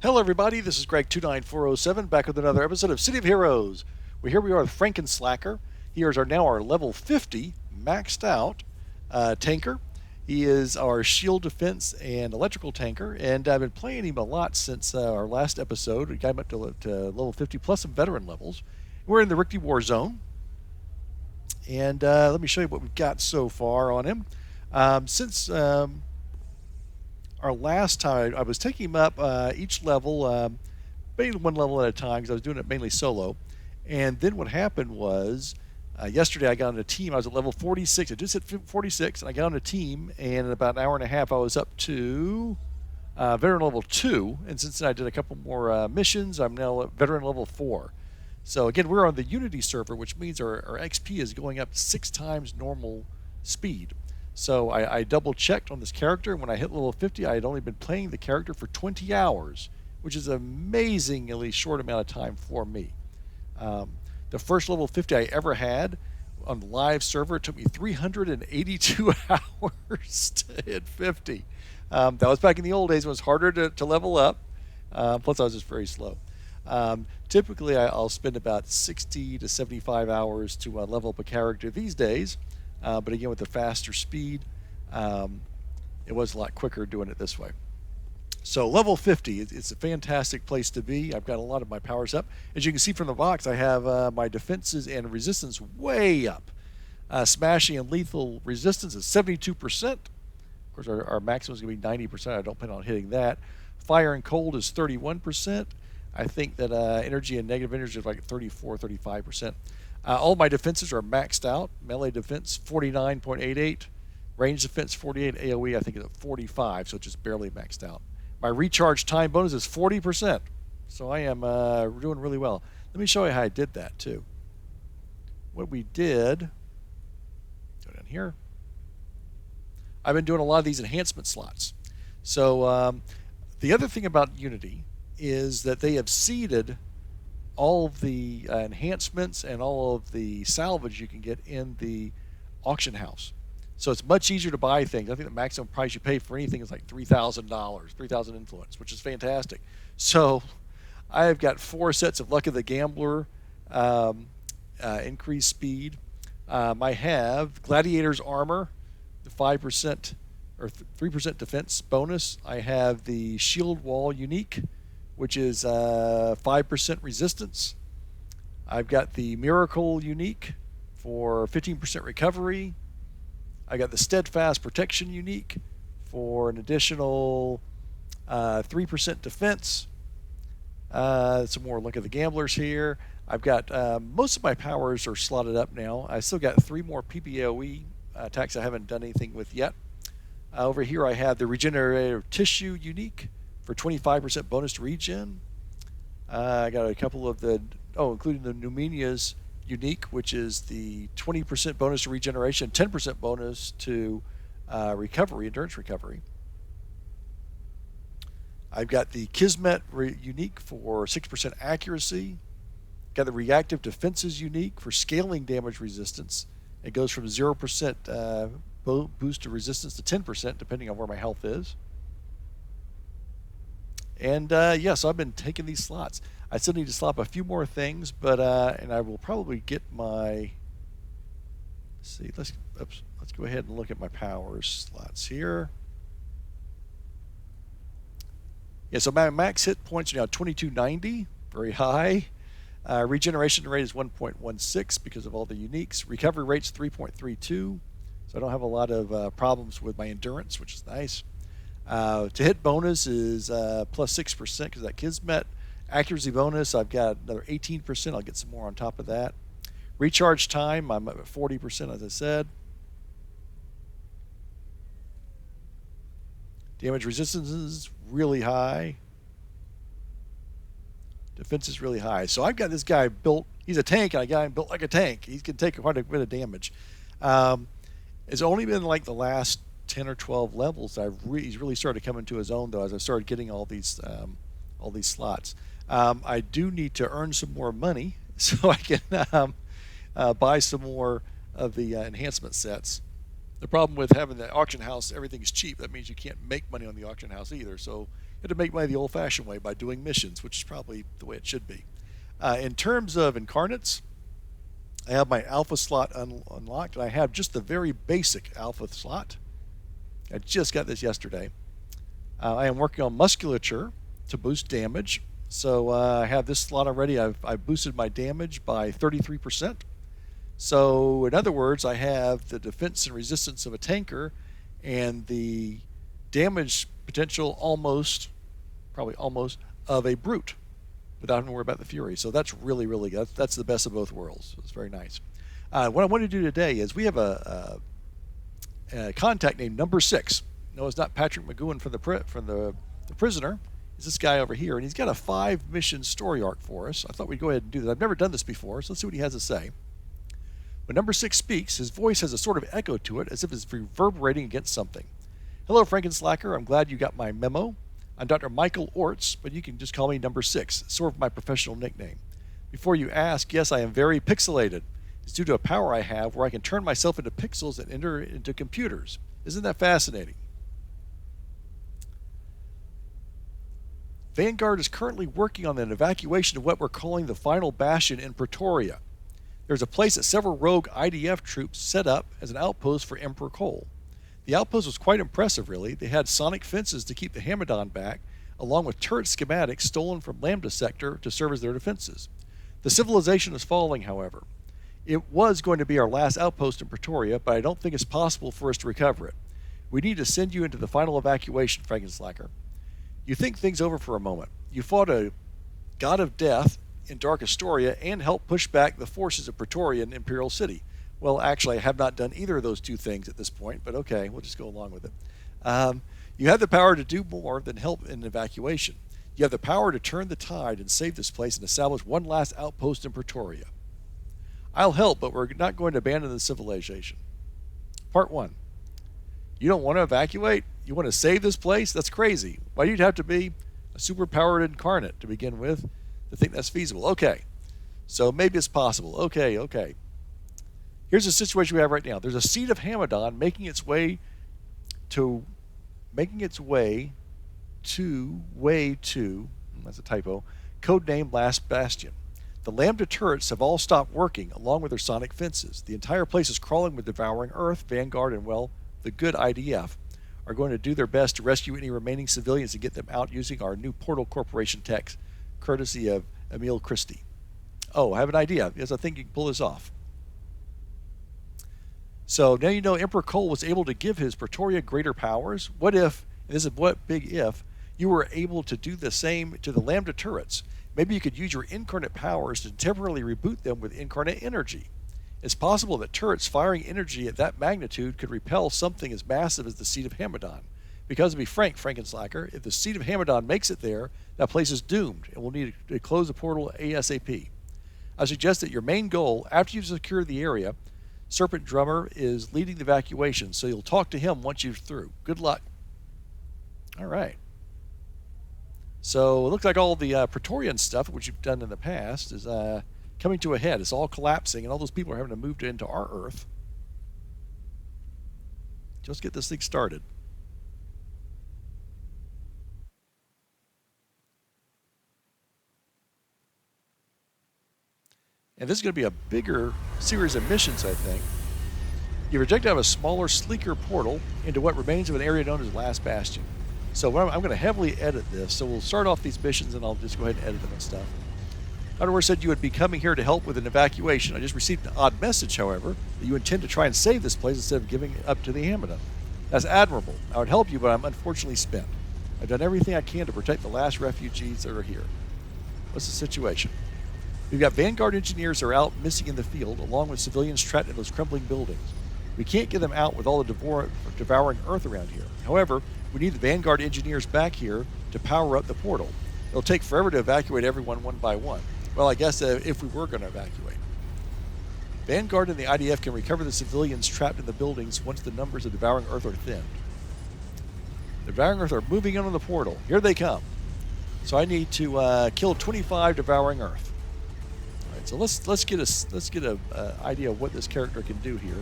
Hello, everybody. This is Greg29407 back with another episode of City of Heroes. Here we are with Franken-Slacker. He is our level 50 maxed out tanker. He is our shield defense and electrical tanker, and I've been playing him a lot since our last episode. We got him up to level 50 plus some veteran levels. We're in the Rickety War Zone, and let me show you what we've got so far on him. Since our last time, I was taking him up each level, mainly one level at a time because I was doing it mainly solo. And then what happened was, yesterday I got on a team. I was at level 46. I just hit 46, and I got on a team, and in about an hour and a half, I was up to veteran level 2. And since then, I did a couple more missions. I'm now at veteran level 4. So again, we're on the Unity server, which means our XP is going up 6 times normal speed. So I double checked on this character, and when I hit level 50, I had only been playing the character for 20 hours, which is an amazingly short amount of time for me. The first level 50 I ever had on the live server, it took me 382 hours to hit 50. That was back in the old days when it was harder to level up. Plus, I was just very slow. Typically, I'll spend about 60 to 75 hours to level up a character these days. But again, with the faster speed, it was a lot quicker doing it this way. So level 50, it's a fantastic place to be. I've got a lot of my powers up. As you can see from the box, I have my defenses and resistance way up. Smashing and lethal resistance is 72%. Of course, our maximum is going to be 90%. I don't plan on hitting that. Fire and cold is 31%. I think that energy and negative energy is like 34, 35%. All my defenses are maxed out. Melee defense 49.88, range defense 48, AoE I think is at 45, so it's just barely maxed out. My recharge time bonus is 40%, so I am doing really well. Let me show you how I did that too. What we did, go down here. I've been doing a lot of these enhancement slots. So the other thing about Unity is that they have seeded all of the enhancements and all of the salvage you can get in the auction house. So it's much easier to buy things. I think the maximum price you pay for anything is like $3,000, 3,000 influence, which is fantastic. So I've got 4 sets of Luck of the Gambler, increased speed. I have Gladiator's Armor, the 5% or 3% defense bonus. I have the Shield Wall Unique, which is 5% resistance. I've got the Miracle Unique for 15% recovery. I got the Steadfast Protection Unique for an additional 3% defense. Some more Look at the Gamblers here. I've got most of my powers are slotted up now. I still got 3 more PBOE attacks I haven't done anything with yet. Over here I have the Regenerative Tissue Unique for 25% bonus to regen. I got a couple of the, including the Numenia's Unique, which is the 20% bonus to regeneration, 10% bonus to recovery, endurance recovery. I've got the Kismet Unique for 6% accuracy. Got the Reactive Defenses Unique for scaling damage resistance. It goes from 0% boost to resistance to 10%, depending on where my health is. And so I've been taking these slots. I still need to slot a few more things, but and I will probably get my. Let's go ahead and look at my power slots here. Yeah, so my max hit points are now 2290, very high. Regeneration rate is 1.16 because of all the uniques. Recovery rate's 3.32, so I don't have a lot of problems with my endurance, which is nice. To hit bonus is plus 6% because of that Kismet. Accuracy bonus, I've got another 18%. I'll get some more on top of that. Recharge time, I'm at 40%, as I said. Damage resistance is really high. Defense is really high. So I've got this guy built, he's a tank, and I got him built like a tank. He can take quite a bit of damage. It's only been like the last 10 or 12 levels he's really started coming to his own, though, as I started getting all these slots. I do need to earn some more money so I can buy some more of the enhancement sets. The problem with having the auction house, everything's cheap. That means you can't make money on the auction house either. So Had to make money the old-fashioned way by doing missions, which is probably the way it should be. In terms of incarnates, I have my alpha slot unlocked, and I have just the very basic alpha slot. I just got this yesterday. I am working on musculature to boost damage. So I have this slot already. I've boosted my damage by 33%. So in other words, I have the defense and resistance of a tanker and the damage potential probably almost, of a brute without having to worry about the fury. So that's really, really good. That's the best of both worlds. It's very nice. What I want to do today is we have a contact named Number 6. No, it's not Patrick McGowan from the prisoner. It's this guy over here, and he's got a 5-mission story arc for us. I thought we'd go ahead and do that. I've never done this before, so let's see what he has to say. When Number 6 speaks, his voice has a sort of echo to it, as if it's reverberating against something. Hello, Franken-Slacker. I'm glad you got my memo. I'm Dr. Michael Orts, but you can just call me Number 6, sort of my professional nickname. Before you ask, yes, I am very pixelated. It's due to a power I have where I can turn myself into pixels and enter into computers. Isn't that fascinating? Vanguard is currently working on an evacuation of what we're calling the final bastion in Praetoria. There's a place that several rogue IDF troops set up as an outpost for Emperor Cole. The outpost was quite impressive, really. They had sonic fences to keep the Hamidon back, along with turret schematics stolen from Lambda Sector to serve as their defenses. The civilization is falling, however. It was going to be our last outpost in Praetoria, but I don't think it's possible for us to recover it. We need to send you into the final evacuation, Franken-Slacker. You think things over for a moment. You fought a god of death in Dark Astoria and helped push back the forces of Praetoria in Imperial City. Well, actually, I have not done either of those two things at this point, but okay, we'll just go along with it. You have the power to do more than help in evacuation. You have the power to turn the tide and save this place and establish one last outpost in Praetoria. I'll help, but we're not going to abandon the civilization. Part 1. You don't want to evacuate? You want to save this place? That's crazy. Why do you have to be a superpowered incarnate to begin with to think that's feasible? Okay, so maybe it's possible. Okay. Here's the situation we have right now. There's a seed of Hamidon making its way to, that's a typo, codenamed Last Bastion. The Lambda turrets have all stopped working along with their sonic fences. The entire place is crawling with Devouring Earth, Vanguard, and, well, the good IDF are going to do their best to rescue any remaining civilians and get them out using our new Portal Corporation tech, courtesy of Emil Christie. Oh, I have an idea. Yes, I think you can pull this off. So now you know Emperor Cole was able to give his Praetoria greater powers. What if, and this is what big if, you were able to do the same to the Lambda turrets? Maybe you could use your incarnate powers to temporarily reboot them with incarnate energy. It's possible that turrets firing energy at that magnitude could repel something as massive as the Seed of Hamidon. Because to be frank, Franken-Slacker, if the Seed of Hamidon makes it there, that place is doomed and will need to close the portal ASAP. I suggest that your main goal, after you've secured the area, Serpent Drummer is leading the evacuation, so you'll talk to him once you're through. Good luck. All right. So it looks like all the Praetorian stuff, which you've done in the past, is coming to a head. It's all collapsing, and all those people are having to move into our Earth. Just get this thing started. And this is going to be a bigger series of missions, I think. You project out a smaller, sleeker portal into what remains of an area known as Last Bastion. So I'm going to heavily edit this. So we'll start off these missions, and I'll just go ahead and edit them and stuff. Underwear said you would be coming here to help with an evacuation. I just received an odd message, however, that you intend to try and save this place instead of giving it up to the Hamidon. That's admirable. I would help you, but I'm unfortunately spent. I've done everything I can to protect the last refugees that are here. What's the situation? We've got Vanguard engineers that are out missing in the field, along with civilians trapped in those crumbling buildings. We can't get them out with all the devouring Earth around here. However, we need the Vanguard engineers back here to power up the portal. It'll take forever to evacuate everyone one by one. Well, I guess if we were going to evacuate. Vanguard and the IDF can recover the civilians trapped in the buildings once the numbers of Devouring Earth are thinned. The Devouring Earth are moving in on the portal. Here they come. So I need to kill 25 Devouring Earth. All right, so let's get a idea of what this character can do here.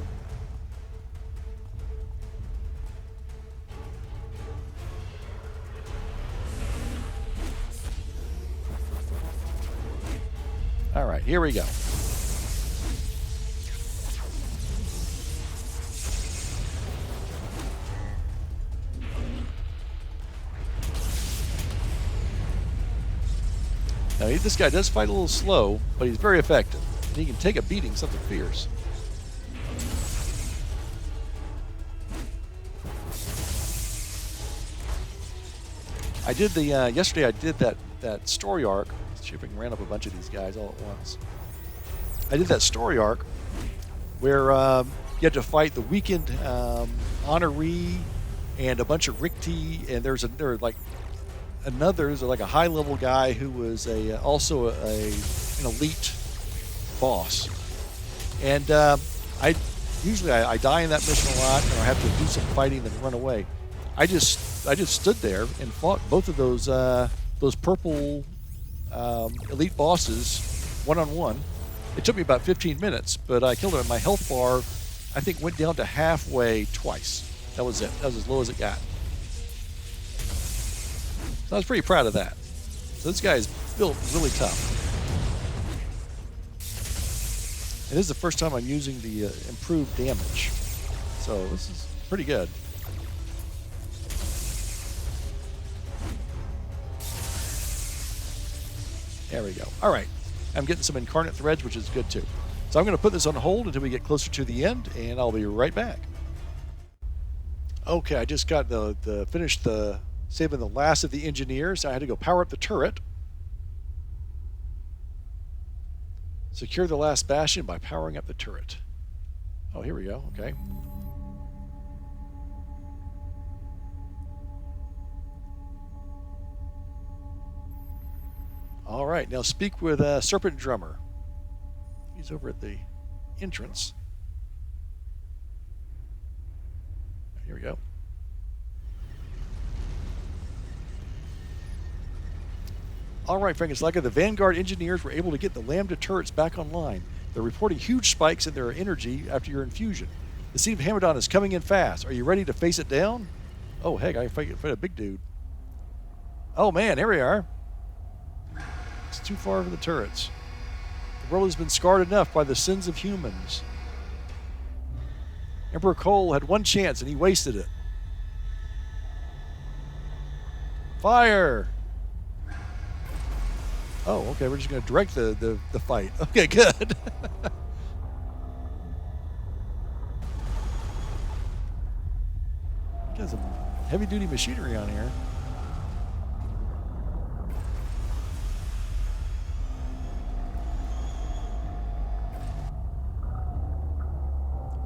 All right, here we go. Now, this guy does fight a little slow, but he's very effective. And he can take a beating, something fierce. I did the yesterday. I did that story arc. Let's see if I can round up a bunch of these guys all at once. I did that story arc where you had to fight the weakened honoree and a bunch of Ricti, and there's like a high-level guy who was also an elite boss. And I die in that mission a lot, and I have to do some fighting and run away. I just stood there and fought both of those purple elite bosses one-on-one. It took me about 15 minutes, but I killed them. My health bar, I think, went down to halfway twice. That was it. That was as low as it got. So I was pretty proud of that. So this guy is built really tough. And this is the first time I'm using the improved damage. So this is pretty good. There we go. All right. I'm getting some Incarnate threads, which is good too. So I'm going to put this on hold until we get closer to the end, and I'll be right back. Okay, I just got finished saving the last of the engineers. I had to go power up the turret. Secure the last bastion by powering up the turret. Oh, here we go. Okay. All right, now speak with Serpent Drummer. He's over at the entrance. Here we go. All right, Franken-Slacker, the Vanguard engineers were able to get the Lambda turrets back online. They're reporting huge spikes in their energy after your infusion. The Seed of Hamidon is coming in fast. Are you ready to face it down? Oh, heck, I fight a big dude. Oh, man, here we are. It's too far for the turrets. The world has been scarred enough by the sins of humans. Emperor Cole had one chance, and he wasted it. Fire! Oh, okay, we're just going to direct the fight. Okay, good. Got some heavy-duty machinery on here.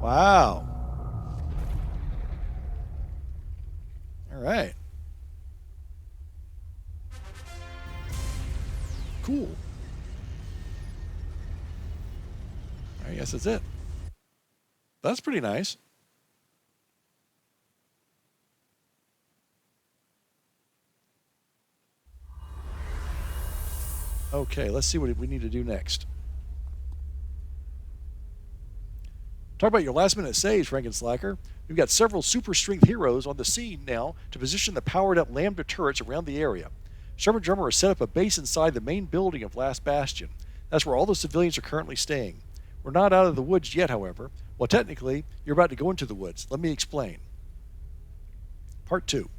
Wow. All right. Cool. I guess that's it. That's pretty nice. Okay, let's see what we need to do next. Talk about your last-minute saves, Franken-Slacker. We've got several super-strength heroes on the scene now to position the powered-up Lambda turrets around the area. Serpent Drummer has set up a base inside the main building of Last Bastion. That's where all the civilians are currently staying. We're not out of the woods yet, however. Well, technically, you're about to go into the woods. Let me explain. Part 2.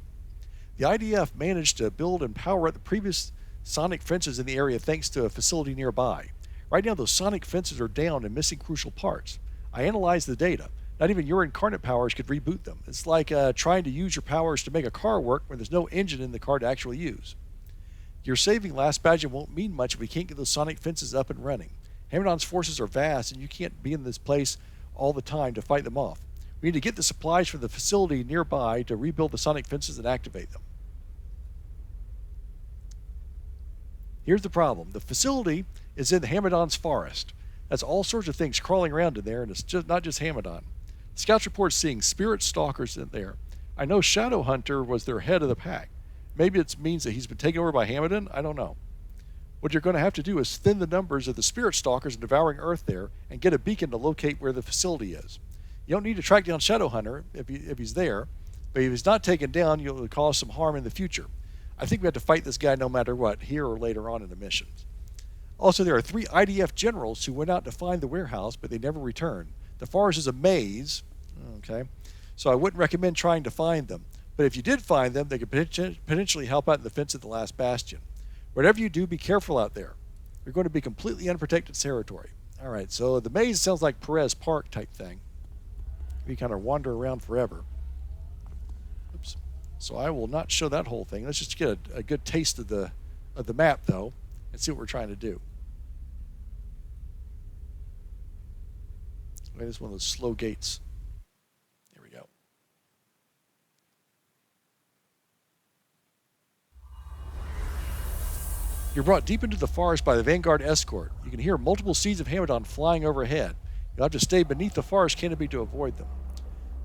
The IDF managed to build and power up the previous sonic fences in the area thanks to a facility nearby. Right now, those sonic fences are down and missing crucial parts. I analyzed the data. Not even your Incarnate powers could reboot them. It's like trying to use your powers to make a car work when there's no engine in the car to actually use. Your saving Last Bastion won't mean much if we can't get those sonic fences up and running. Hamidon's forces are vast, and you can't be in this place all the time to fight them off. We need to get the supplies from the facility nearby to rebuild the sonic fences and activate them. Here's the problem. The facility is in Hamidon's forest. That's all sorts of things crawling around in there, and it's not just Hamidon. Scouts report seeing spirit stalkers in there. I know Shadowhunter was their head of the pack. Maybe it means that he's been taken over by Hamidon. I don't know. What you're going to have to do is thin the numbers of the spirit stalkers in Devouring Earth there and get a beacon to locate where the facility is. You don't need to track down Shadowhunter if he's there, but if he's not taken down, you'll cause some harm in the future. I think we have to fight this guy no matter what, here or later on in the missions. Also, there are 3 IDF generals who went out to find the warehouse, but they never returned. The forest is a maze, okay, so I wouldn't recommend trying to find them. But if you did find them, they could potentially help out in the defense of the Last Bastion. Whatever you do, be careful out there. You're going to be completely unprotected territory. All right, so the maze sounds like Perez Park type thing. You kind of wander around forever. Oops. So I will not show that whole thing. Let's just get a good taste of the map, though, and see what we're trying to do. Maybe this is one of those slow gates. There we go. You're brought deep into the forest by the Vanguard escort. You can hear multiple seeds of Hamidon flying overhead. You'll have to stay beneath the forest canopy to avoid them.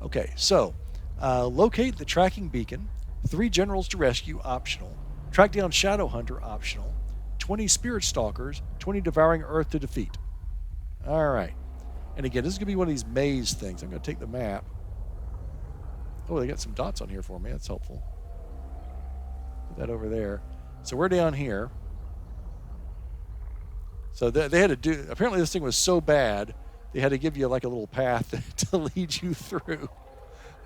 Okay, so locate the tracking beacon. 3 generals to rescue, optional. Track down Shadowhunter, optional. 20 Spirit Stalkers, 20 Devouring Earth to defeat. All right. And again, this is going to be one of these maze things. I'm going to take the map. Oh, they got some dots on here for me. That's helpful. Put that over there. So we're down here. So they had to do... Apparently this thing was so bad, they had to give you like a little path to lead you through.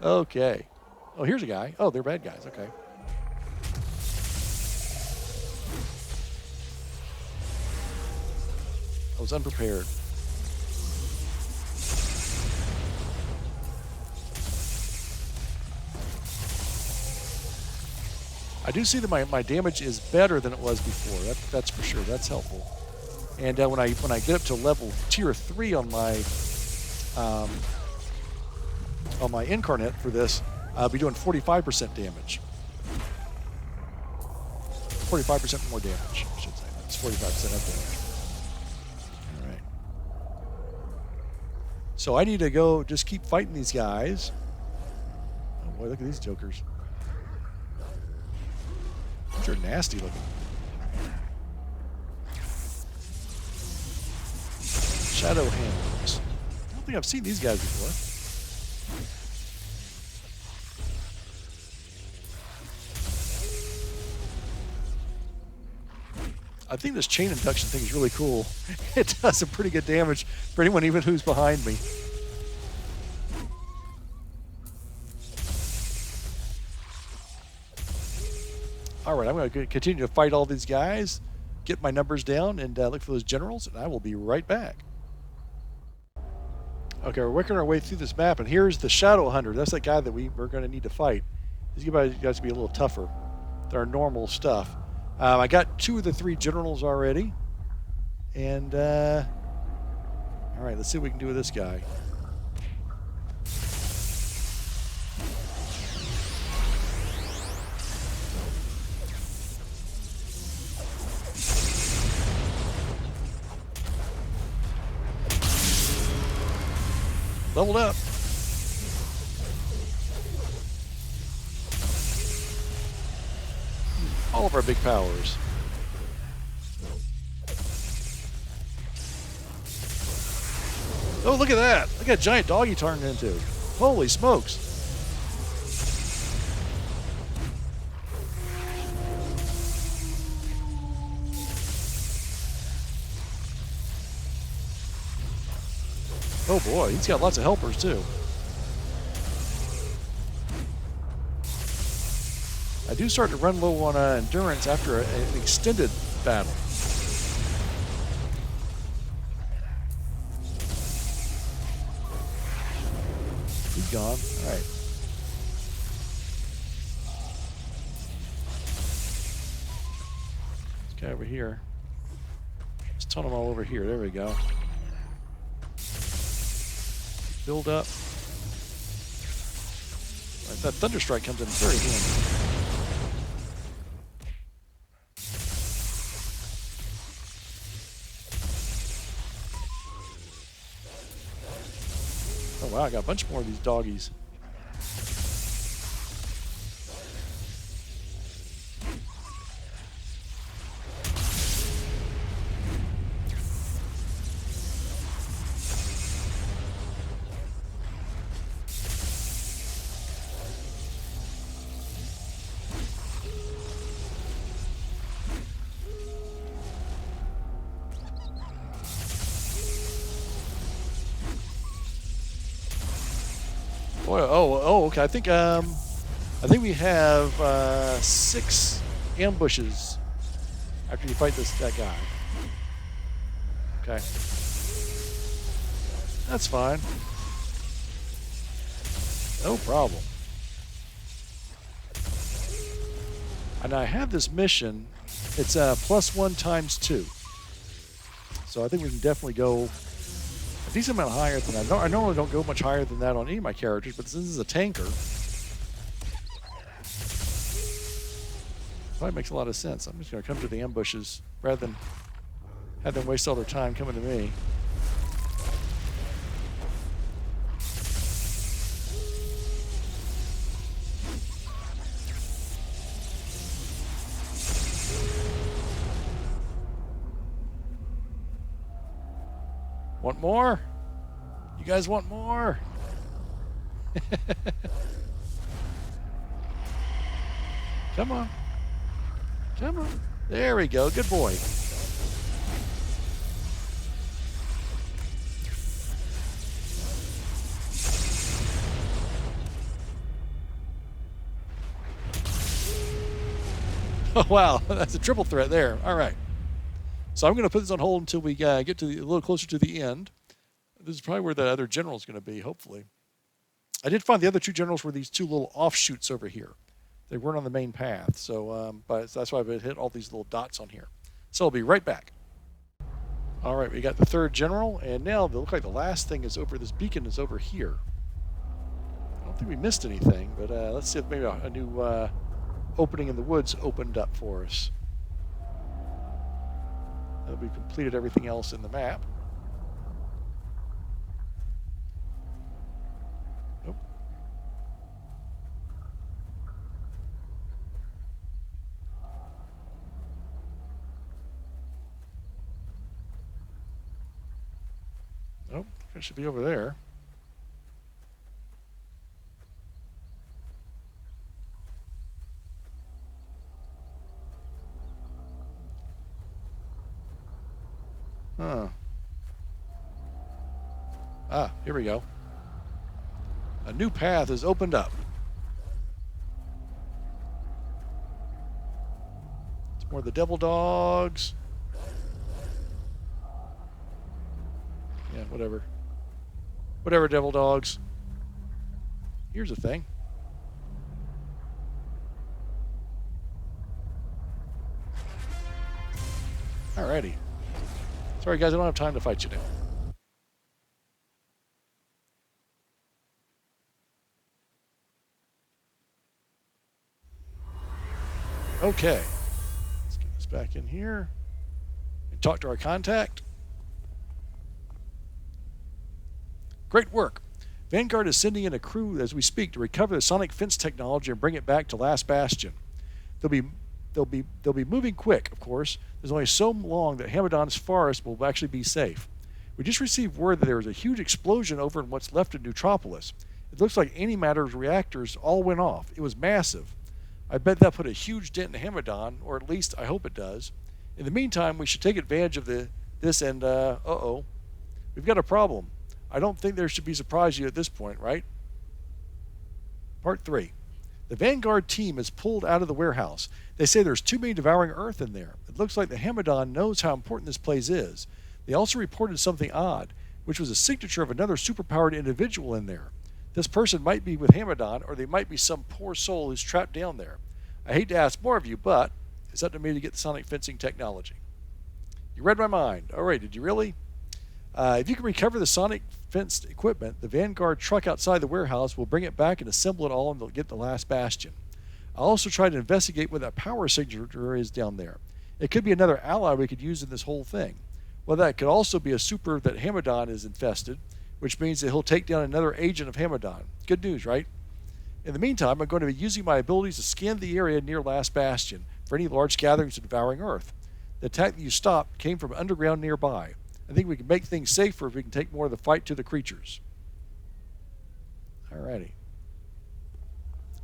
Okay. Oh, here's a guy. Oh, they're bad guys. Okay. I was unprepared. I do see that my damage is better than it was before. That's for sure. That's helpful. And when I get up to level tier 3 on my Incarnate for this, I'll be doing 45% damage. 45% more damage, I should say. That's 45% up damage. All right. So I need to go just keep fighting these guys. Oh boy, look at these jokers. These are nasty looking. Shadow Handlers. I don't think I've seen these guys before. I think this chain induction thing is really cool. It does some pretty good damage for anyone even who's behind me. All right, I'm going to continue to fight all these guys, get my numbers down, and look for those generals, and I will be right back. Okay, we're working our way through this map, and here's the Shadowhunter. That's that guy that we're going to need to fight. These guys be a little tougher than our normal stuff. I got 2 of the 3 generals already, and all right, let's see what we can do with this guy. Leveled up. All of our big powers. Oh, look at that. Look at that giant dog he turned into. Holy smokes. Oh boy, he's got lots of helpers too. I do start to run low on endurance after an extended battle. He's gone. All right. This guy over here. Let's tunnel them all over here. There we go. Build up. Right, that Thunderstrike comes in very handy. Oh wow, I got a bunch more of these doggies. Boy, okay. I think we have 6 ambushes after you fight that guy. Okay. That's fine. No problem. And I have this mission. It's +1 × 2. So I think we can definitely go a decent amount higher than that. I normally don't go much higher than that on any of my characters, but since this is a tanker, probably makes a lot of sense. I'm just going to come to the ambushes rather than have them waste all their time coming to me. Want more? You guys want more? Come on. Come on. There we go. Good boy. Oh, wow. That's a triple threat there. All right. So I'm going to put this on hold until we get to a little closer to the end. This is probably where the other general is going to be, hopefully. I did find the other 2 generals were these 2 little offshoots over here. They weren't on the main path, so but that's why I've hit all these little dots on here. So I'll be right back. All right, we got the 3rd general, and now it looks like the last thing is over. This beacon is over here. I don't think we missed anything, but let's see if maybe a new opening in the woods opened up for us. We've completed everything else in the map. Nope. Nope, it should be over there. Huh. Ah, here we go. A new path is opened up. It's more of the devil dogs. Yeah, whatever. Whatever, devil dogs. Here's the thing. Alrighty. Sorry, guys, I don't have time to fight you now. Okay. Let's get this back in here and talk to our contact. Great work. Vanguard is sending in a crew as we speak to recover the sonic fence technology and bring it back to Last Bastion. They'll be moving quick, of course. There's only so long that Hamidon's forest will actually be safe. We just received word that there was a huge explosion over in what's left of Neutropolis. It looks like antimatter's reactors all went off. It was massive. I bet that put a huge dent in Hamidon, or at least I hope it does. In the meantime, we should take advantage of this and, we've got a problem. I don't think there should be surprise you at this point, right? Part 3. The Vanguard team is pulled out of the warehouse. They say there's too many Devouring Earth in there. It looks like the Hamidon knows how important this place is. They also reported something odd, which was a signature of another superpowered individual in there. This person might be with Hamidon, or they might be some poor soul who's trapped down there. I hate to ask more of you, but it's up to me to get the sonic fencing technology. You read my mind. All right, did you really? If you can recover the sonic fenced equipment, the Vanguard truck outside the warehouse will bring it back and assemble it all and they'll get the Last Bastion. I'll also try to investigate what that power signature is down there. It could be another ally we could use in this whole thing. Well, that could also be a super that Hamidon is infested, which means that he'll take down another agent of Hamidon. Good news, right? In the meantime, I'm going to be using my abilities to scan the area near Last Bastion for any large gatherings of Devouring Earth. The attack that you stopped came from underground nearby. I think we can make things safer if we can take more of the fight to the creatures. Alrighty.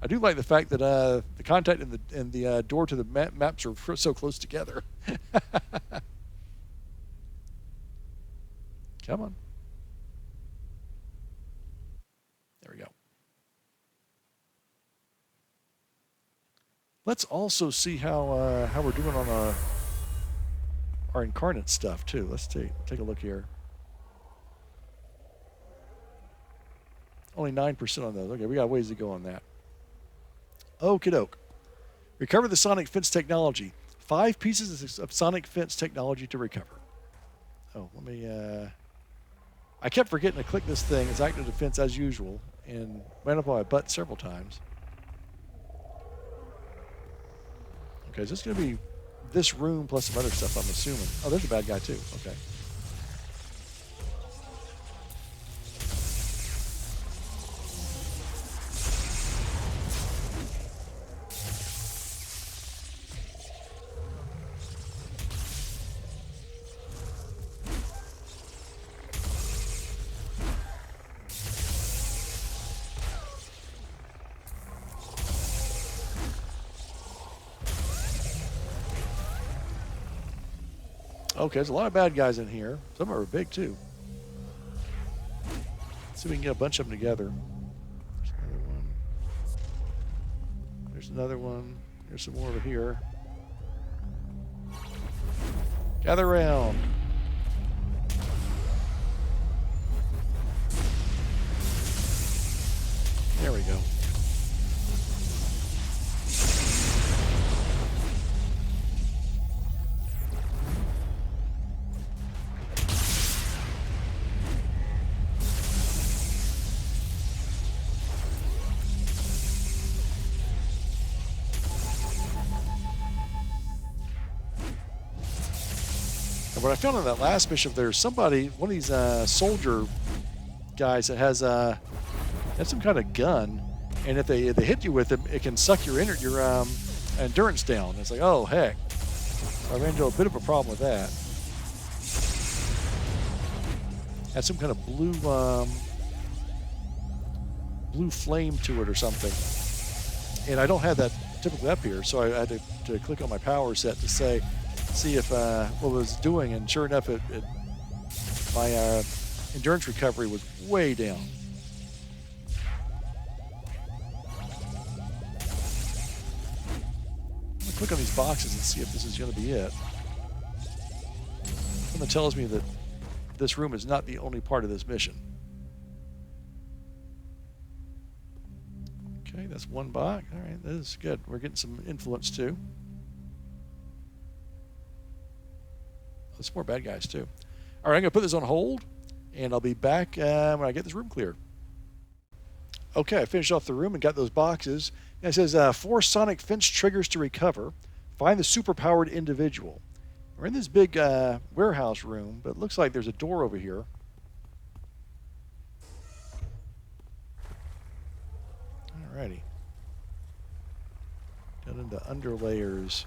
I do like the fact that the contact and the door to the maps are so close together. Come on. There we go. Let's also see how we're doing on our Incarnate stuff too. Let's take a look here. Only 9% on those. Okay, we got ways to go on that. Okie doke. Recover the sonic fence technology. 5 pieces of sonic fence technology to recover. Oh, let me... I kept forgetting to click this thing. It's active defense as usual, and ran up on my butt several times. Okay, is this going to be this room plus some other stuff, I'm assuming? Oh, there's a bad guy, too. Okay. Okay, there's a lot of bad guys in here. Some are big, too. Let's see if we can get a bunch of them together. There's another one. There's some more over here. Gather around. There we go. What I found on that last mission, there's somebody, one of these soldier guys that has some kind of gun, and if they hit you with it, it can suck your endurance down. It's like, oh heck, I ran into a bit of a problem with that. Had some kind of blue flame to it or something, and I don't have that typically up here, so I had to click on my power set to see if what it was doing, and sure enough, my endurance recovery was way down. I'm gonna click on these boxes and see if this is going to be it. Something tells me that this room is not the only part of this mission. Okay, that's one box. All right, that is good. We're getting some influence too. There's more bad guys too. All right, I'm going to put this on hold, and I'll be back when I get this room clear. Okay, I finished off the room and got those boxes. And it says 4 sonic fence triggers to recover. Find the superpowered individual. We're in this big warehouse room, but it looks like there's a door over here. Alrighty. Down into underlayers.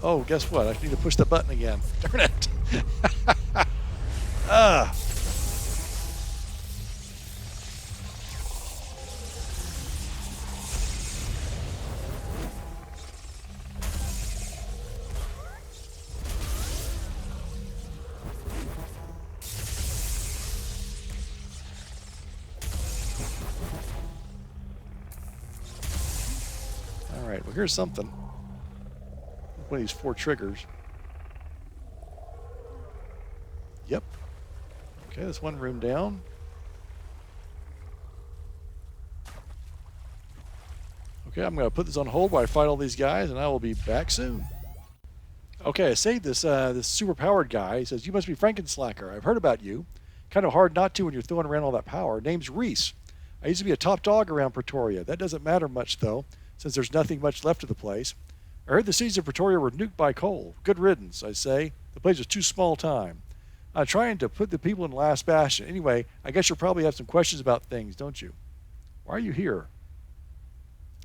Oh, guess what? I need to push the button again. Darn it. All right, well, here's something. One of these 4 triggers. Yep. Okay, that's one room down. Okay, I'm going to put this on hold while I fight all these guys, and I will be back soon. Okay, I saved this super-powered guy. He says, "You must be Franken-Slacker. I've heard about you. Kind of hard not to when you're throwing around all that power. Name's Reese. I used to be a top dog around Praetoria. That doesn't matter much, though, since there's nothing much left of the place. I heard the cities of Praetoria were nuked by coal. Good riddance, I say. The place was too small time. I'm trying to put the people in Last Bastion. Anyway, I guess you'll probably have some questions about things, don't you? Why are you here?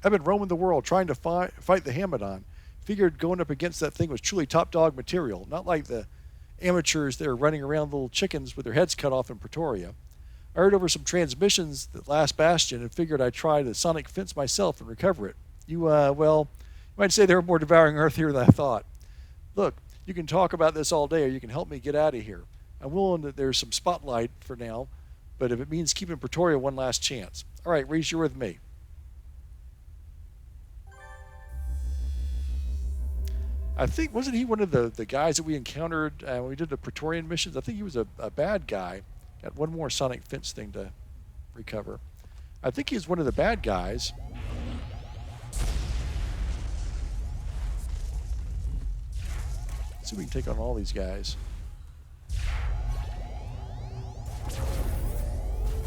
I've been roaming the world trying to fight the Hamidon. Figured going up against that thing was truly top dog material, not like the amateurs that are running around little chickens with their heads cut off in Praetoria. I heard over some transmissions that Last Bastion and figured I'd try the sonic fence myself and recover it. Well, you might say there are more Devouring Earth here than I thought. Look, you can talk about this all day or you can help me get out of here. I'm willing that there's some spotlight for now, but if it means keeping Praetoria one last chance. All right, Reese, you're with me. I think, wasn't he one of the guys that we encountered when we did the Praetorian missions? I think he was a bad guy. Got one more sonic fence thing to recover. I think he's one of the bad guys. Let's see if we can take on all these guys.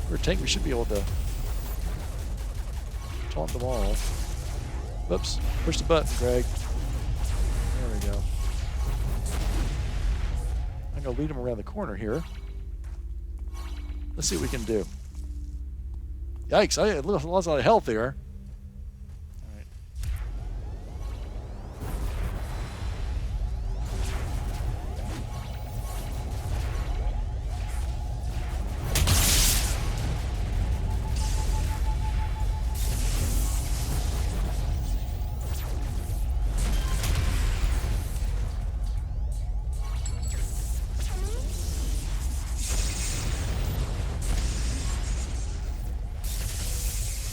For a tank, we should be able to taunt them all. Whoops. Push the button, Greg. There we go. I'm going to lead them around the corner here. Let's see what we can do. Yikes, I lost a lot of health there. All right.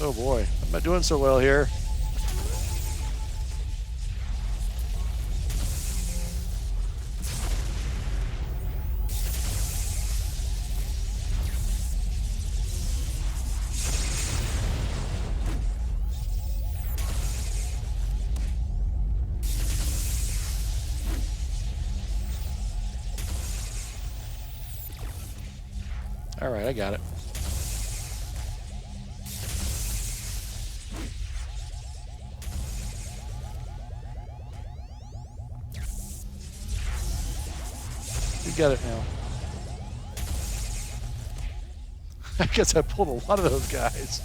Oh boy, I'm not doing so well here. All right, I got it. You got it now. I guess I pulled a lot of those guys.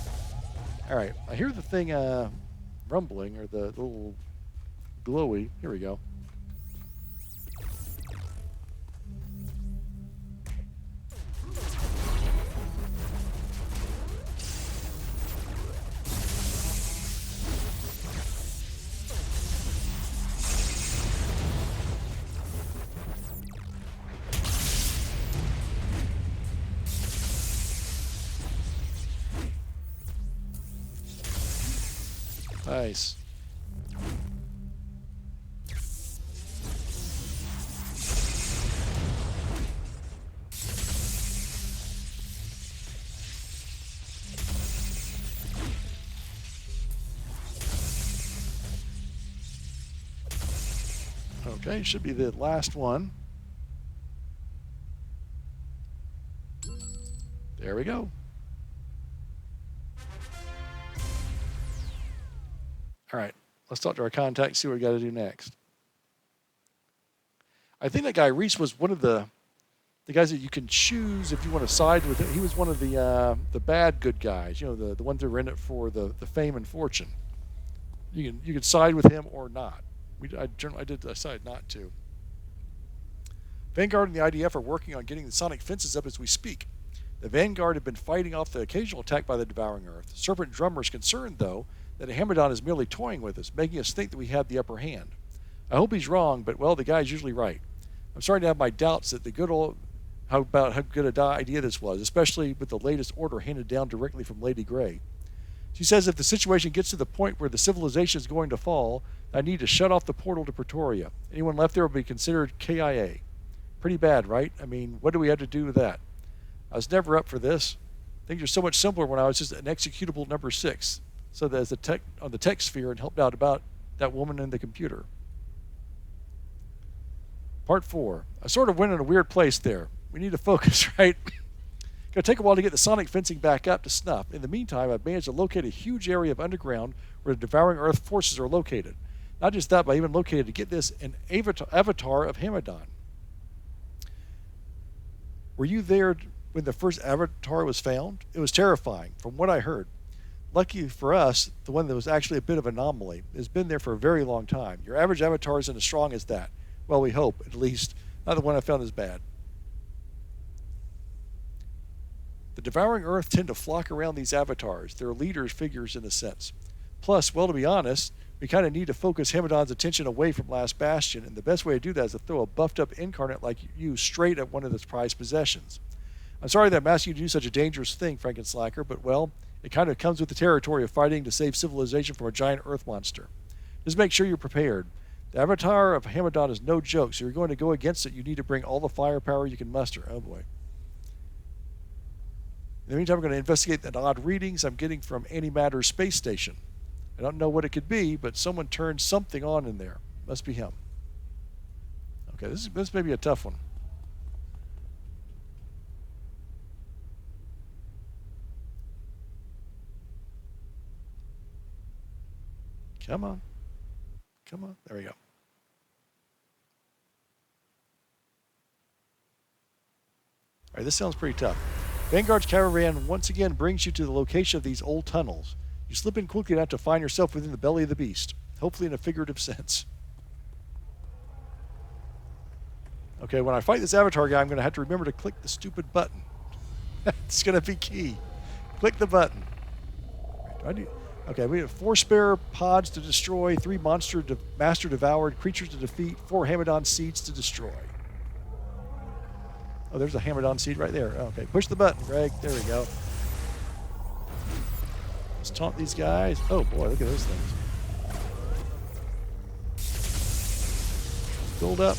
All right, I hear the thing rumbling, or the little glowy. Here we go. Nice. Okay, should be the last one. There we go. All right, let's talk to our contact, see what we got to do next. I think that guy Reese was one of the guys that you can choose if you want to side with him. He was one of the bad good guys, you know, the ones that were in it for the fame and fortune. You can side with him or not. I did decide not to. Vanguard and the IDF are working on getting the sonic fences up as we speak. The Vanguard have been fighting off the occasional attack by the Devouring Earth. Serpent Drummer is concerned, though, that Hamidon is merely toying with us, making us think that we have the upper hand. I hope he's wrong, but, well, the guy's usually right. I'm starting to have my doubts that how good an idea this was, especially with the latest order handed down directly from Lady Grey. She says if the situation gets to the point where the civilization is going to fall, I need to shut off the portal to Praetoria. Anyone left there will be considered KIA. Pretty bad, right? I mean, what do we have to do with that? I was never up for this. Things are so much simpler when I was just an executable number 6. So that as on the tech sphere and helped out about that woman in the computer. Part 4. I sort of went in a weird place there. We need to focus, right? Gonna take a while to get the sonic fencing back up to snuff. In the meantime, I've managed to locate a huge area of underground where the Devouring Earth forces are located. Not just that, but I even located, to get this, an avatar of Hamidon. Were you there when the first avatar was found? It was terrifying, from what I heard. Lucky for us, the one that was actually a bit of an anomaly has been there for a very long time. Your average avatar isn't as strong as that. Well, we hope, at least. Not the one I found as bad. The Devouring Earth tend to flock around these avatars. They're leaders figures in a sense. Plus, well, to be honest, we kind of need to focus Hamidon's attention away from Last Bastion, and the best way to do that is to throw a buffed-up Incarnate like you straight at one of its prized possessions. I'm sorry that I'm asking you to do such a dangerous thing, Franken-Slacker, but, well, it kind of comes with the territory of fighting to save civilization from a giant earth monster. Just make sure you're prepared. The avatar of Hamidon is no joke, so you're going to go against it. You need to bring all the firepower you can muster. Oh, boy. In the meantime, I'm going to investigate the odd readings I'm getting from Antimatter's space station. I don't know what it could be, but someone turned something on in there. Must be him. Okay, this may be a tough one. Come on. Come on. There we go. All right, this sounds pretty tough. Vanguard's caravan once again brings you to the location of these old tunnels. You slip in quickly enough to find yourself within the belly of the beast, hopefully in a figurative sense. Okay, when I fight this avatar guy, I'm going to have to remember to click the stupid button. It's going to be key. Click the button. Okay, we have 4 spare pods to destroy, 3 master devoured creatures to defeat, 4 Hamidon seeds to destroy. Oh, there's a Hamidon seed right there. Okay, push the button, Greg. There we go. Let's taunt these guys. Oh boy, look at those things. Build up.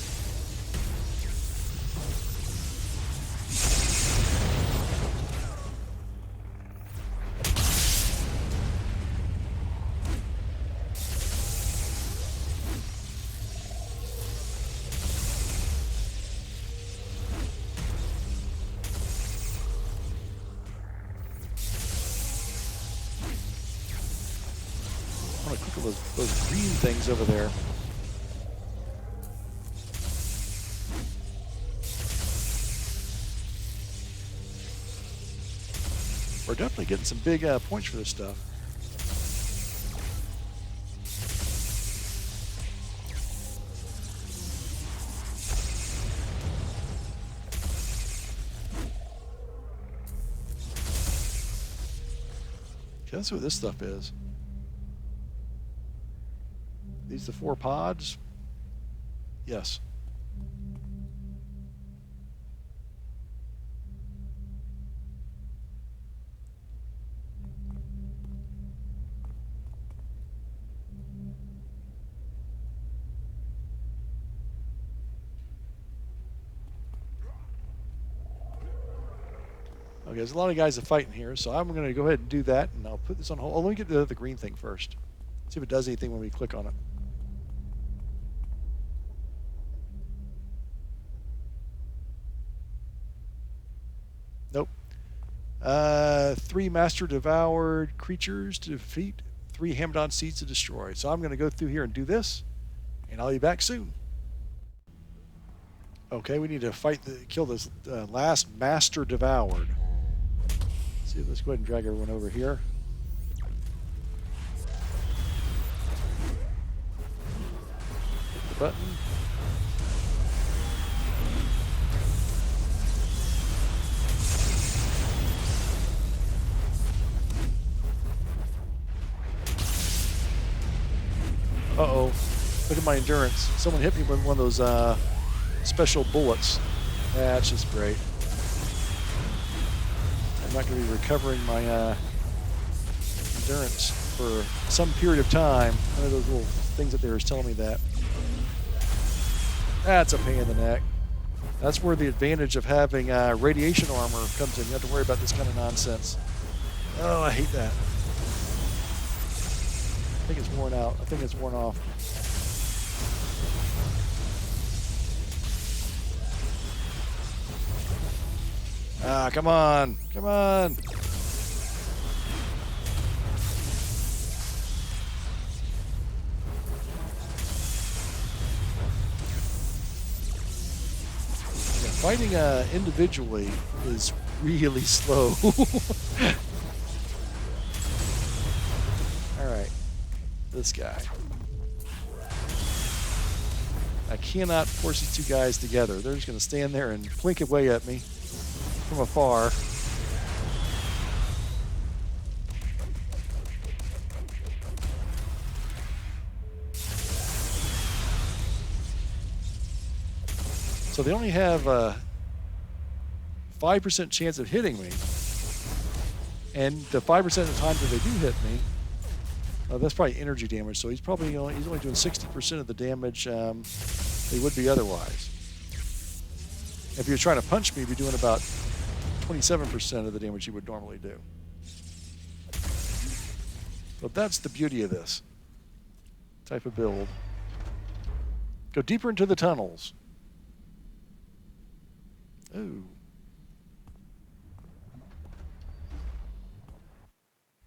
I want to click those green things over there. We're definitely getting some big points for this stuff. Okay, let's see what this stuff is. These the 4 pods? Yes. Okay, there's a lot of guys that fight in here, so I'm going to go ahead and do that, and I'll put this on hold. Oh, let me get the green thing first. See if it does anything when we click on it. Nope. 3 master devoured creatures to defeat, 3 Hamidon seeds to destroy. So I'm going to go through here and do this, and I'll be back soon. Okay, we need to kill this last master devoured. Let's go ahead and drag everyone over here. Hit the button. Uh-oh. Look at my endurance. Someone hit me with one of those special bullets. That's just great. I'm not going to be recovering my endurance for some period of time. One of those little things up there is telling me that. That's a pain in the neck. That's where the advantage of having radiation armor comes in. You don't have to worry about this kind of nonsense. Oh, I hate that. I think it's worn out. I think it's worn off. Ah, come on. Come on. Yeah, fighting individually is really slow. All right. This guy. I cannot force these two guys together. They're just going to stand there and blink away at me from afar. So they only have a 5% chance of hitting me. And the 5% of the time that they do hit me, that's probably energy damage. So he's only doing 60% of the damage they would be otherwise. If he was trying to punch me, he'd be doing about 27% of the damage he would normally do. But that's the beauty of this type of build. Go deeper into the tunnels. Ooh.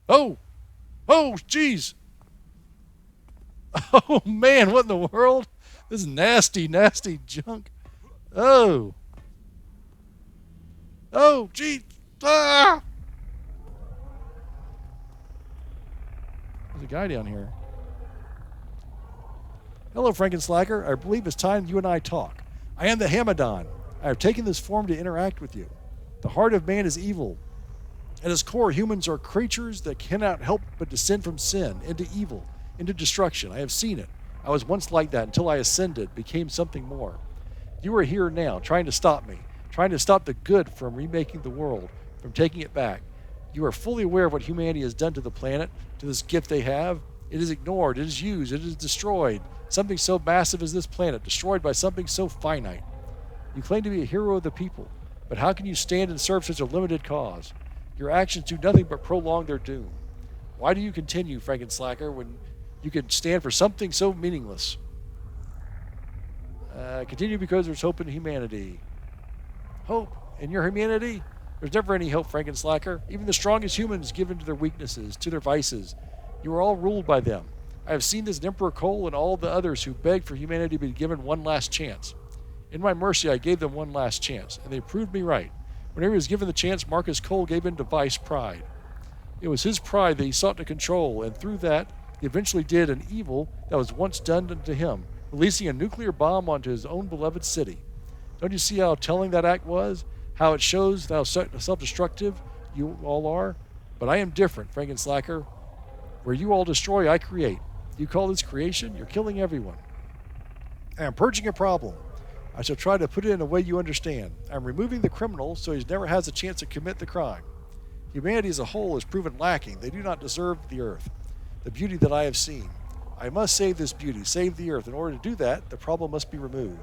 Oh! Oh, jeez! Oh, man, what in the world? This is nasty, nasty junk. Oh! Oh, jeez! Ah! There's a guy down here. Hello, Franken-Slacker. I believe it's time you and I talk. I am the Hamidon. I have taken this form to interact with you. The heart of man is evil. At its core, humans are creatures that cannot help but descend from sin into evil, into destruction. I have seen it. I was once like that until I ascended, became something more. You are here now, trying to stop me, trying to stop the good from remaking the world, from taking it back. You are fully aware of what humanity has done to the planet, to this gift they have. It is ignored, it is used, it is destroyed. Something so massive as this planet, destroyed by something so finite. You claim to be a hero of the people, but how can you stand and serve such a limited cause? Your actions do nothing but prolong their doom. Why do you continue, Franken-Slacker, when you can stand for something so meaningless? Continue because there's hope in humanity. Hope in your humanity? There's never any hope, Franken-Slacker. Even the strongest humans give in to their weaknesses, to their vices. You are all ruled by them. I have seen this in Emperor Cole and all the others who begged for humanity to be given one last chance. In my mercy, I gave them one last chance, and they proved me right. Whenever he was given the chance, Marcus Cole gave in to vice pride. It was his pride that he sought to control, and through that, he eventually did an evil that was once done to him, releasing a nuclear bomb onto his own beloved city. Don't you see how telling that act was? How it shows how self-destructive you all are? But I am different, Franken-Slacker. Where you all destroy, I create. You call this creation? You're killing everyone. I am purging a problem. I shall try to put it in a way you understand. I'm removing the criminal so he never has a chance to commit the crime. Humanity as a whole is proven lacking. They do not deserve the earth, the beauty that I have seen. I must save this beauty, save the earth. In order to do that, the problem must be removed.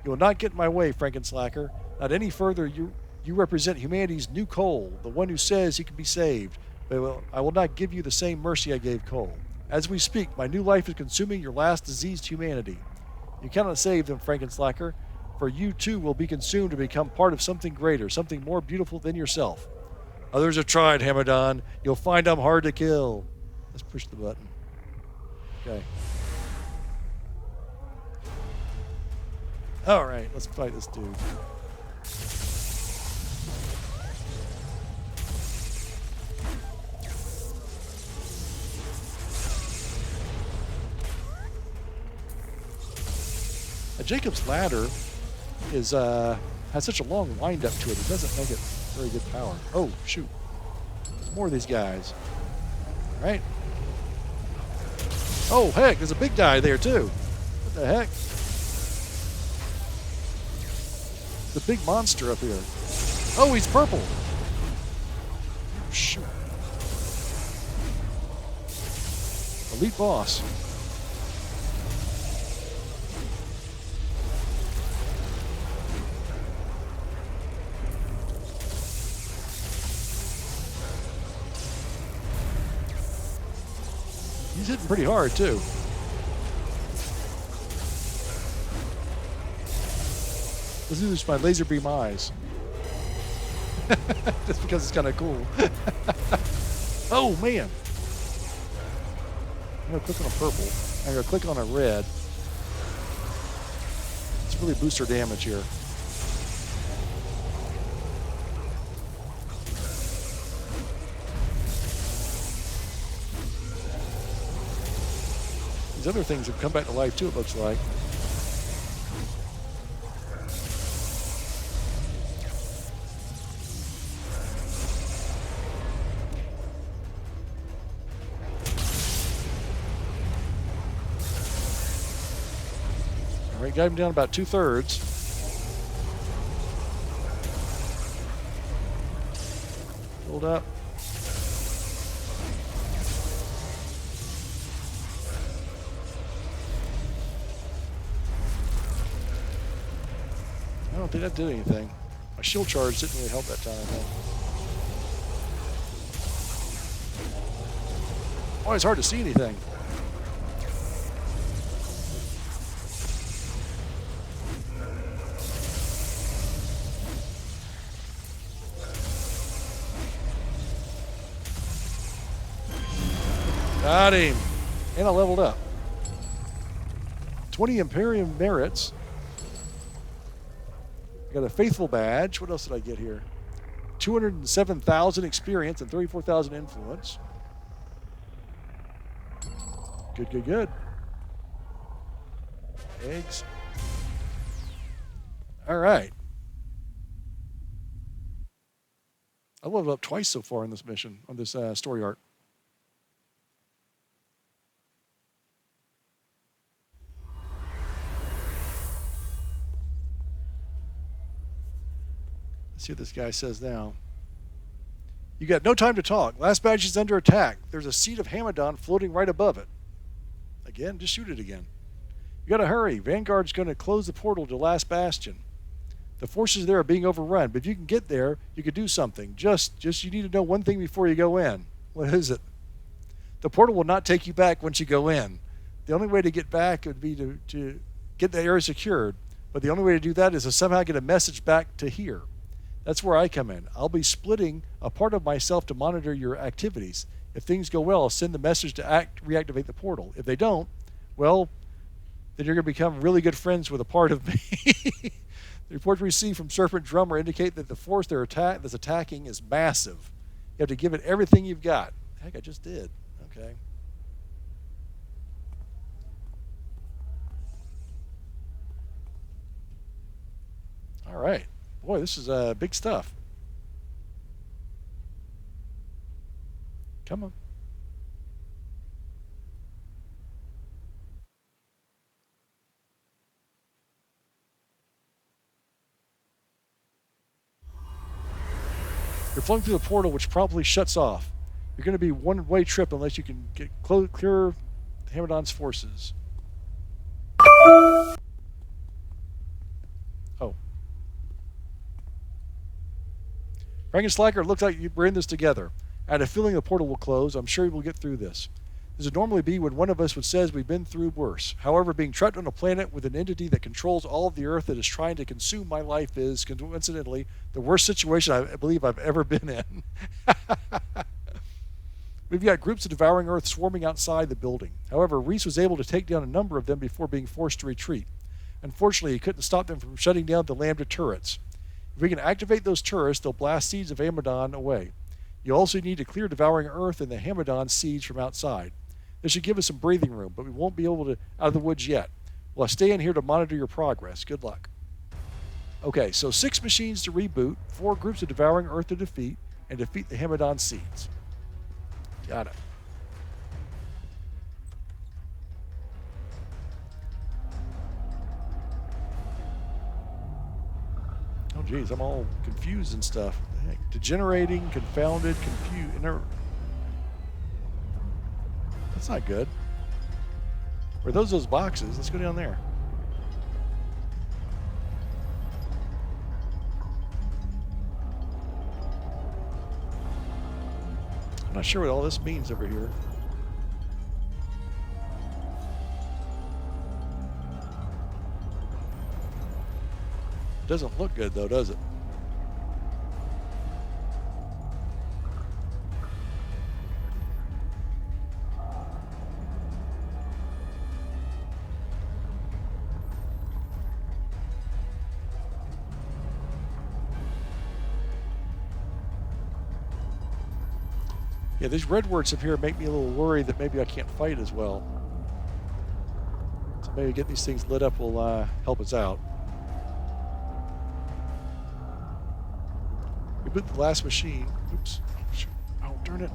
You will not get in my way, Franken-Slacker. Not any further. You represent humanity's new Cole, the one who says he can be saved. But I will not give you the same mercy I gave Cole. As we speak, my new life is consuming your last diseased humanity. You cannot save them, Franken-Slacker, for you too will be consumed to become part of something greater, something more beautiful than yourself. Others have tried, Hamidon. You'll find I'm hard to kill. Let's push the button. Okay. All right, let's fight this dude. Jacob's ladder is has such a long wind up to it. It doesn't make it very good power. Oh shoot! There's more of these guys. All right. Oh heck! There's a big guy there too. What the heck? The big monster up here. Oh, he's purple. Shoot! Elite boss. He's hitting pretty hard, too. Let's do this with my laser beam eyes. Just because it's kind of cool. Oh, man. I'm going to click on a purple. I'm going to click on a red. Let's really boost our damage here. These other things have come back to life too, it looks like. Alright, got him down about 2/3. Hold up. I don't think that did anything. My shield charge didn't really help that time, I think. Oh, it's hard to see anything. Got him. And I leveled up. 20 Imperium merits. Got a faithful badge. What else did I get here? 207,000 experience and 34,000 influence. Good, good, good. Eggs. All right. I leveled up twice so far in this mission, on this story arc. Let's see what this guy says now. You got no time to talk. Last Bastion is under attack. There's a seat of Hamidon floating right above it. Again, just shoot it again. You got to hurry. Vanguard's going to close the portal to Last Bastion. The forces there are being overrun, but if you can get there, you could do something. Just you need to know one thing before you go in. What is it? The portal will not take you back once you go in. The only way to get back would be to get the area secured, but the only way to do that is to somehow get a message back to here. That's where I come in. I'll be splitting a part of myself to monitor your activities. If things go well, I'll send the message to reactivate the portal. If they don't, well, then you're going to become really good friends with a part of me. The reports we received from Serpent Drummer indicate that the force that's attacking is massive. You have to give it everything you've got. Heck, I just did. Okay. All right. Boy, this is big stuff. Come on. You're flung through the portal, which promptly shuts off. You're going to be one-way trip unless you can get clear Hamidon's forces. Oh. Franken-Slacker, it looks like we're in this together. I had a feeling the portal will close. I'm sure we'll get through this. This would normally be when one of us says we've been through worse. However, being trapped on a planet with an entity that controls all of the Earth that is trying to consume my life is, coincidentally, the worst situation I believe I've ever been in. We've got groups of Devouring Earth swarming outside the building. However, Reese was able to take down a number of them before being forced to retreat. Unfortunately, he couldn't stop them from shutting down the Lambda turrets. If we can activate those turrets, they'll blast seeds of Hamidon away. You also need to clear Devouring Earth and the Hamidon seeds from outside. This should give us some breathing room, but we won't be able to out of the woods yet. Well, I stay in here to monitor your progress. Good luck. Okay, so 6 machines to reboot, 4 groups of Devouring Earth to defeat, and defeat the Hamidon seeds. Got it. Oh, geez, I'm all confused and stuff. What the heck? Degenerating, confounded, confused. That's not good. Are those boxes? Let's go down there. I'm not sure what all this means over here. It doesn't look good though, does it? Yeah, these red words up here make me a little worried that maybe I can't fight as well. So maybe getting these things lit up will help us out. We boot the last machine. Oops. Oh, shoot. Oh, darn it.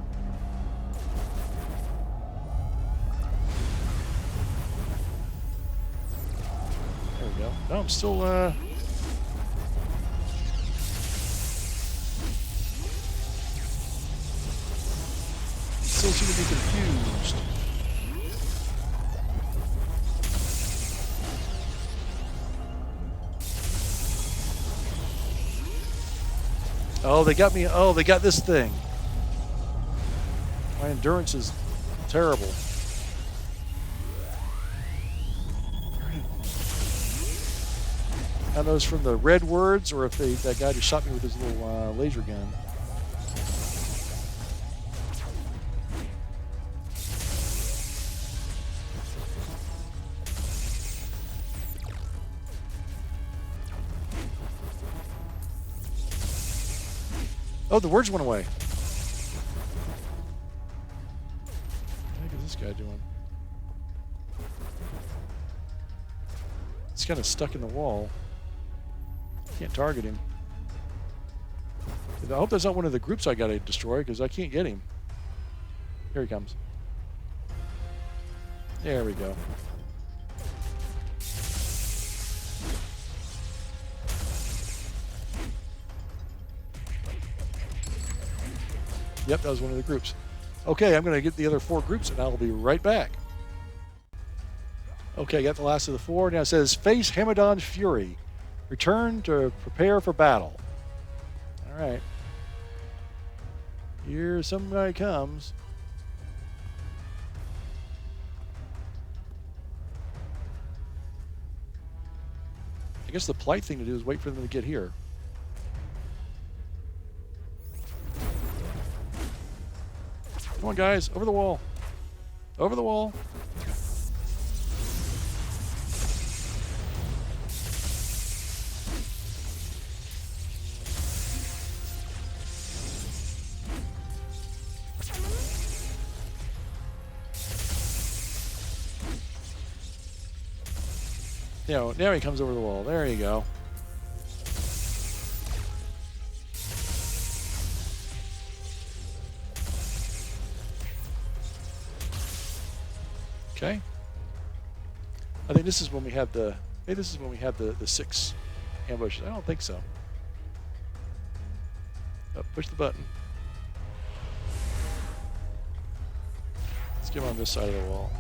There we go. No, I'm still, still seem to be confused. Oh, they got me. Oh, they got this thing. My endurance is terrible. I don't know if it's from the red words or if that guy just shot me with his little laser gun. Oh, the words went away. What the heck is this guy doing? He's kind of stuck in the wall. Can't target him. I hope that's not one of the groups I gotta destroy, because I can't get him. Here he comes. There we go. Yep, that was one of the groups. Okay, I'm going to get the other 4 groups, and I'll be right back. Okay, got the last of the 4. Now it says, face Hamidon's fury. Return to prepare for battle. All right. Here some guy comes. I guess the polite thing to do is wait for them to get here. Come on, guys. Over the wall. Over the wall. Now he comes over the wall. There you go. Okay. I think this is when we have the. Maybe this is when we have the 6 ambushes. I don't think so. Oh, push the button. Let's get him on this side of the wall.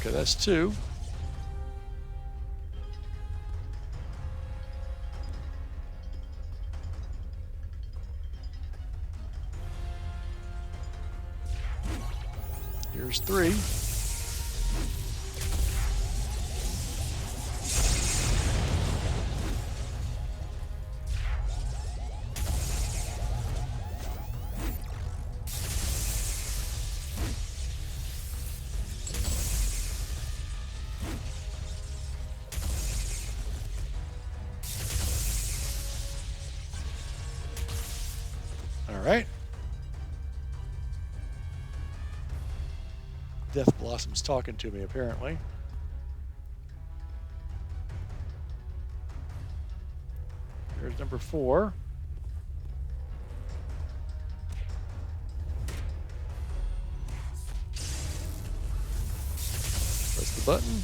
Okay, that's 2. Here's 3. All right. Death Blossom's talking to me, apparently. Here's number 4. Press the button.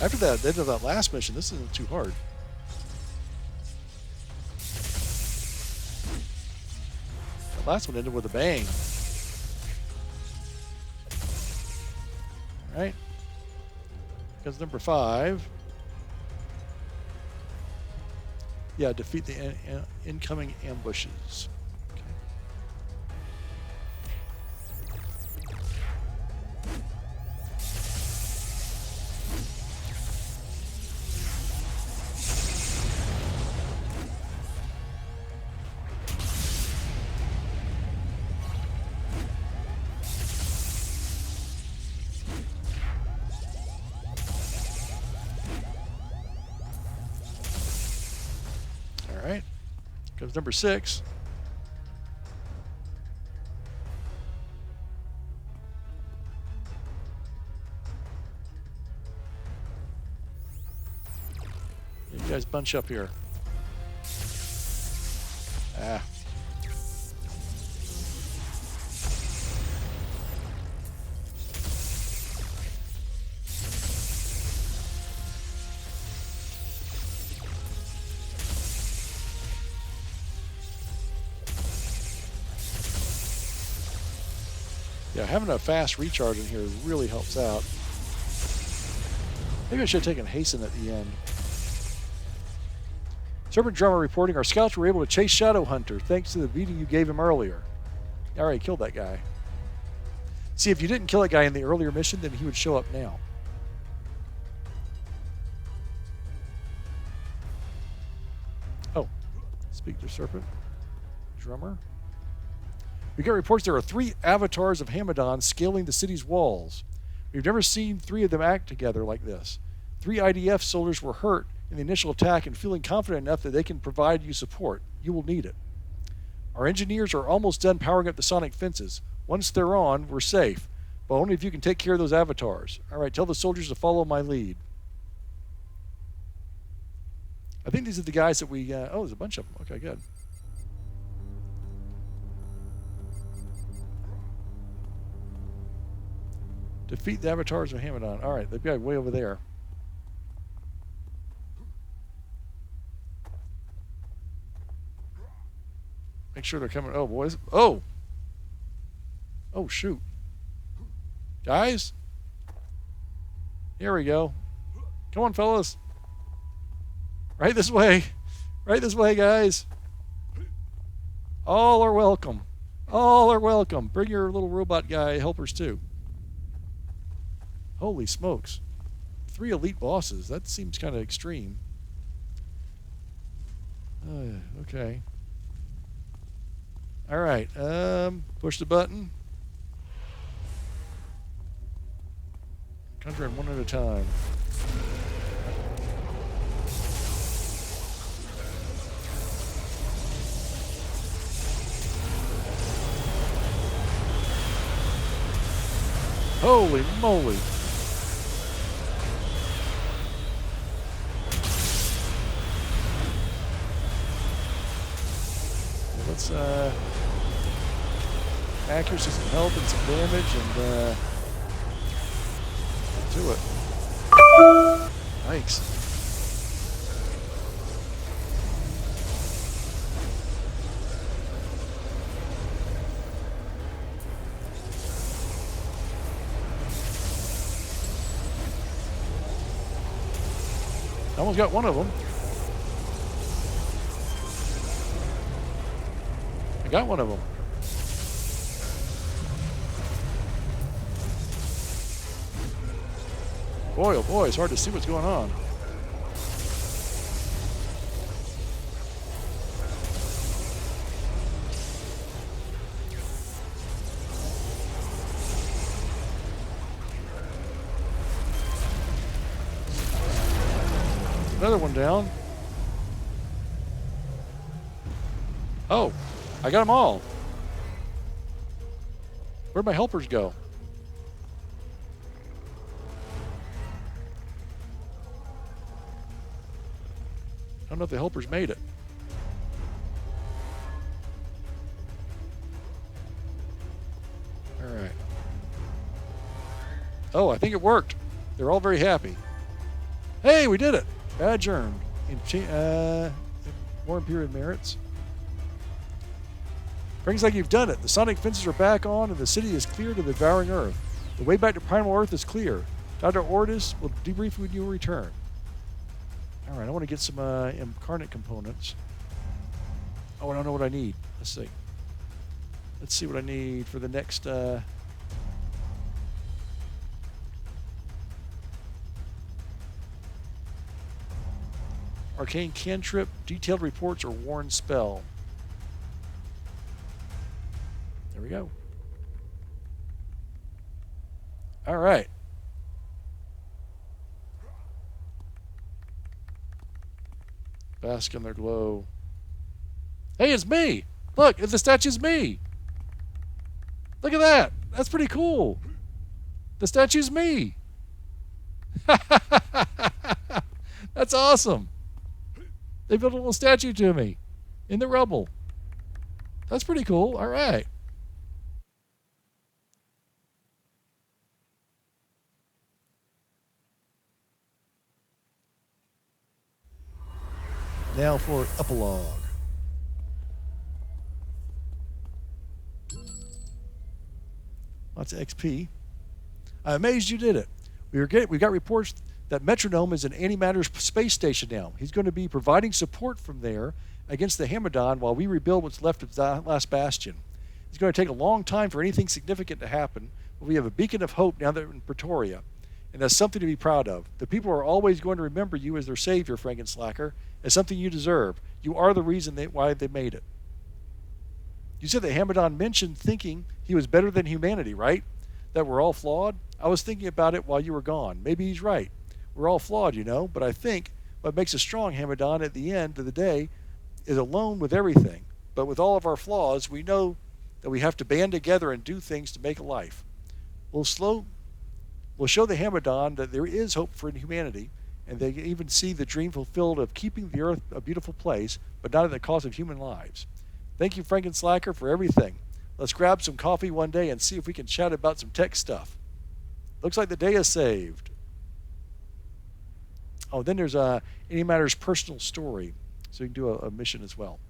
After that, the end of that last mission, this isn't too hard. The last one ended with a bang. All right. Because number 5. Yeah, defeat the incoming ambushes. Okay. comes number 6. You guys bunch up here. Ah. Yeah, having a fast recharge in here really helps out. Maybe I should have taken Hasten at the end. Serpent Drummer reporting, our scouts were able to chase Shadowhunter thanks to the beating you gave him earlier. You already killed that guy. See, if you didn't kill that guy in the earlier mission, then he would show up now. Oh, speak to Serpent Drummer. We get reports there are 3 avatars of Hamidon scaling the city's walls. We've never seen 3 of them act together like this. 3 IDF soldiers were hurt in the initial attack and feeling confident enough that they can provide you support. You will need it. Our engineers are almost done powering up the sonic fences. Once they're on, we're safe, but only if you can take care of those avatars. All right, tell the soldiers to follow my lead. I think these are the guys that we... oh, there's a bunch of them. Okay, good. Defeat the avatars of Hamidon. All right, they've got way over there. Make sure they're coming. Oh, boys. Oh! Oh, shoot. Guys? Here we go. Come on, fellas. Right this way. Right this way, guys. All are welcome. All are welcome. Bring your little robot guy helpers, too. Holy smokes. 3 elite bosses. That seems kind of extreme. Okay. All right. Push the button. Conjuring one at a time. Holy moly. Let's accuracy, some health, and some damage, and get to it. Nice. Almost got one of them. I got one of them. Boy, oh boy, it's hard to see what's going on. Another one down. Oh, I got them all. Where'd my helpers go? I don't know if the helpers made it. All right. Oh, I think it worked. They're all very happy. Hey, we did it. Adjourned. More Imperial merits. Brings like you've done it. The sonic fences are back on and the city is clear to the Devouring Earth. The way back to Primal Earth is clear. Dr. Ordis will debrief when you return. All right, I want to get some Incarnate components. Oh, I don't know what I need. Let's see. Let's see what I need for the next... Arcane cantrip, detailed reports, or warn spell. There we go. All right. Bask in their glow. Hey, it's me. Look, the statue's me. Look at that. That's pretty cool. The statue's me. That's awesome. They built a little statue to me in the rubble. That's pretty cool. All right. Now for epilogue. Lots of XP. I'm amazed you did it. We got reports that Metronome is an antimatter's space station now. He's going to be providing support from there against the Hamidon while we rebuild what's left of the Last Bastion. It's going to take a long time for anything significant to happen, but we have a beacon of hope now that we're in Praetoria, and that's something to be proud of. The people are always going to remember you as their savior, Franken-Slacker, as something you deserve. You are the reason why they made it. You said that Hamidon mentioned thinking he was better than humanity, right? That we're all flawed? I was thinking about it while you were gone. Maybe he's right. We're all flawed, but I think what makes us strong, Hamidon, at the end of the day, is alone with everything. But with all of our flaws, we know that we have to band together and do things to make a life. We'll show the Hamidon that there is hope for humanity, and they even see the dream fulfilled of keeping the Earth a beautiful place, but not at the cost of human lives. Thank you, Franken-Slacker, for everything. Let's grab some coffee one day and see if we can chat about some tech stuff. Looks like the day is saved. Oh, then there's Anymatter's personal story, so you can do a mission as well.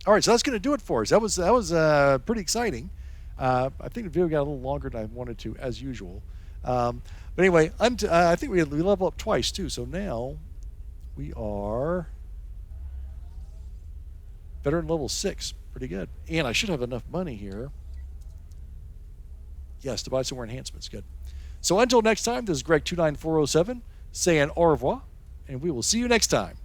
All right, so that's going to do it for us. That was pretty exciting. I think the video got a little longer than I wanted to, as usual. But anyway, I think we level up twice too. So now we are veteran level 6. Pretty good. And I should have enough money here. Yes, to buy some more enhancements. Good. So until next time, this is Greg29407 saying au revoir, and we will see you next time.